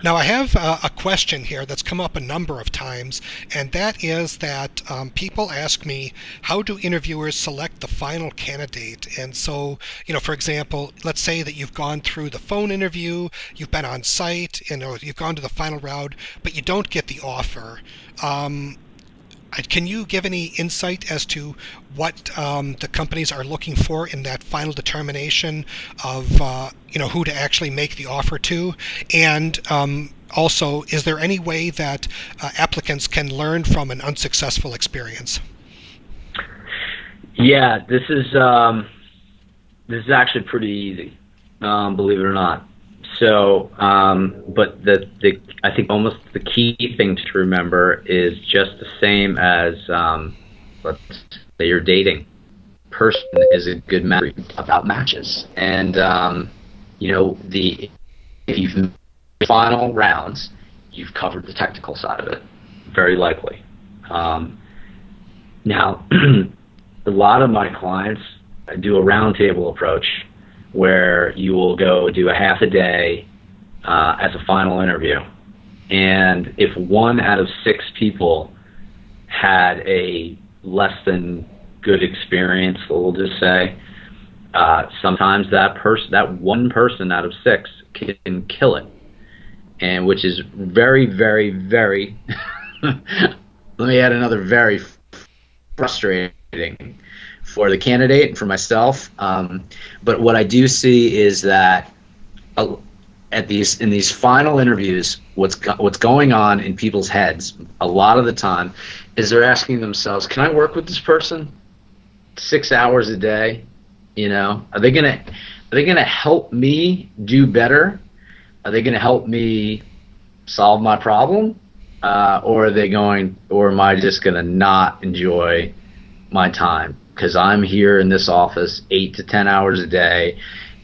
Now, I have a question here that's come up a number of times, and that is that people ask me, how do interviewers select the final candidate? And so, for example, let's say that you've gone through the phone interview, you've been on site, you've gone to the final round, but you don't get the offer. Um, can you give any insight as to what the companies are looking for in that final determination of who to actually make the offer to? And also, is there any way that applicants can learn from an unsuccessful experience? Yeah, this is actually pretty easy, believe it or not. So, but I think almost the key thing to remember is just the same as, let's say you're dating. Person is a good measure about matches, and if you've made the final rounds, you've covered the technical side of it, very likely. Now, a lot of my clients do a roundtable approach, where you will go do a half a day as a final interview. And if 1 out of 6 people had a less than good experience, we'll just say, sometimes that one person out of 6 can kill it. And which is very, very, very, let me add another very frustrating for the candidate and for myself. But what I do see is that in these final interviews, what's going on in people's heads a lot of the time is they're asking themselves, "Can I work with this person 6 hours a day? Are they gonna help me do better? Are they gonna help me solve my problem? Or am I just gonna not enjoy my time? Because I'm here in this office 8 to 10 hours a day,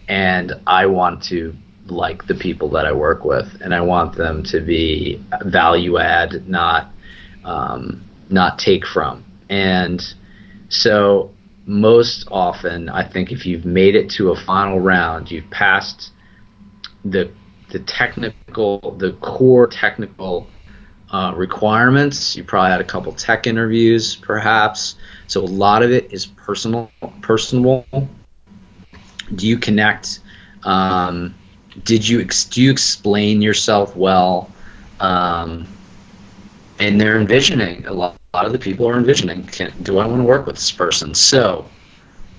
and I want to like the people that I work with, and I want them to be value add, not take from." And so most often, I think if you've made it to a final round, you've passed the core technical requirements. You probably had a couple tech interviews, perhaps. So a lot of it is personable. Do you connect? Do you explain yourself well? And they're envisioning. A lot of the people are envisioning. Do I want to work with this person? So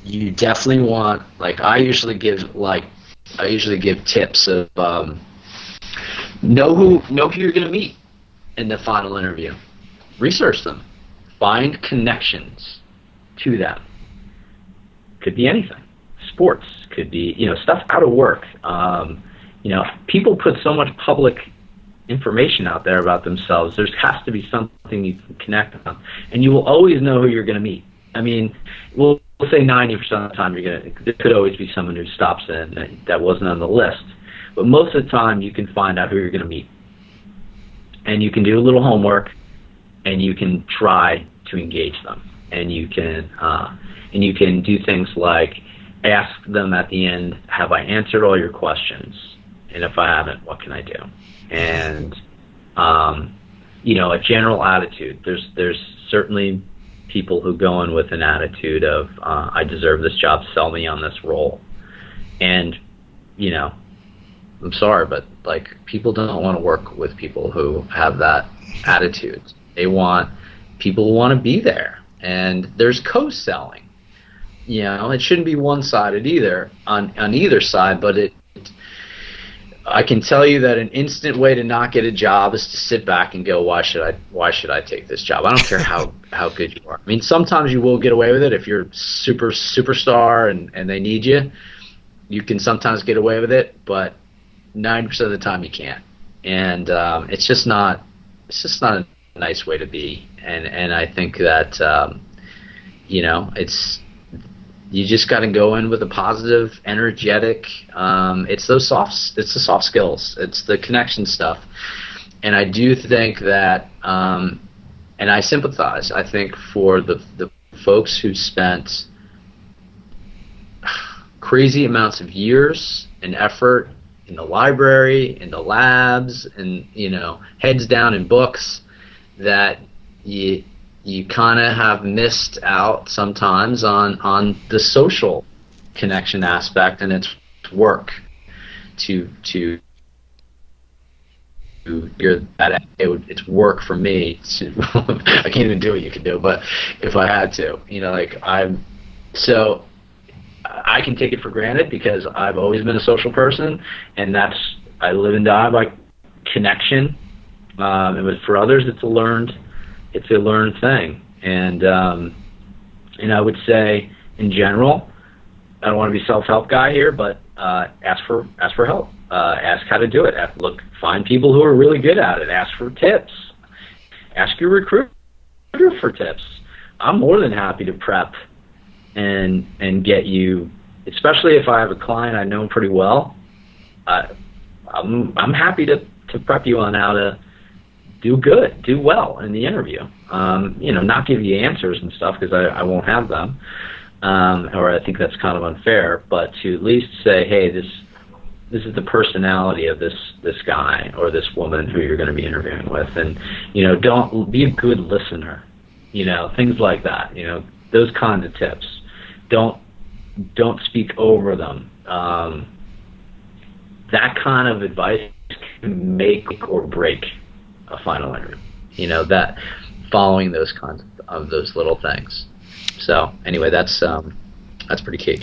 you definitely want. I usually give tips of know who you're going to meet in the final interview. Research them. Find connections to them. Could be anything. Sports. Could be, stuff out of work. People put so much public information out there about themselves. There has to be something you can connect on. And you will always know who you're going to meet. I mean, we'll say 90% of the time there could always be someone who stops in that wasn't on the list. But most of the time you can find out who you're going to meet. And you can do a little homework, and you can try to engage them. And you can do things like ask them at the end, "Have I answered all your questions? And if I haven't, what can I do?" And a general attitude. There's certainly people who go in with an attitude of I deserve this job, sell me on this role. And I'm sorry, but people don't want to work with people who have that attitude. They want people who want to be there. And there's co-selling. It shouldn't be one-sided either on either side, but I can tell you that an instant way to not get a job is to sit back and go, why should I take this job? I don't care how good you are. I mean, sometimes you will get away with it if you're superstar and they need you. You can sometimes get away with it, but 90% of the time you can't. And it's just not a nice way to be. And I think that it's you just got to go in with a positive, energetic. It's the soft skills. It's the connection stuff. And I do think that, and I sympathize. I think for the folks who spent crazy amounts of years and effort in the library, in the labs, and heads down in books, that you kind of have missed out sometimes on the social connection aspect, and it's work to it's work for me to I can't even do what you can do, but if I had to, so I can take it for granted because I've always been a social person, and I live and die by connection. And for others, it's a learned thing. And I would say, in general, I don't want to be self-help guy here, but ask for help. Ask how to do it. Find people who are really good at it. Ask for tips. Ask your recruiter for tips. I'm more than happy to prep and get you, especially if I have a client I know pretty well. I'm happy to prep you on how to do well in the interview. Not give you answers and stuff because I won't have them, or I think that's kind of unfair. But to at least say, hey, this is the personality of this guy or this woman who you're going to be interviewing with, and don't be a good listener. Things like that. Those kinds of tips. Don't speak over them. That kind of advice can make or break a final interview. That following those kinds of those little things. So anyway, that's pretty key.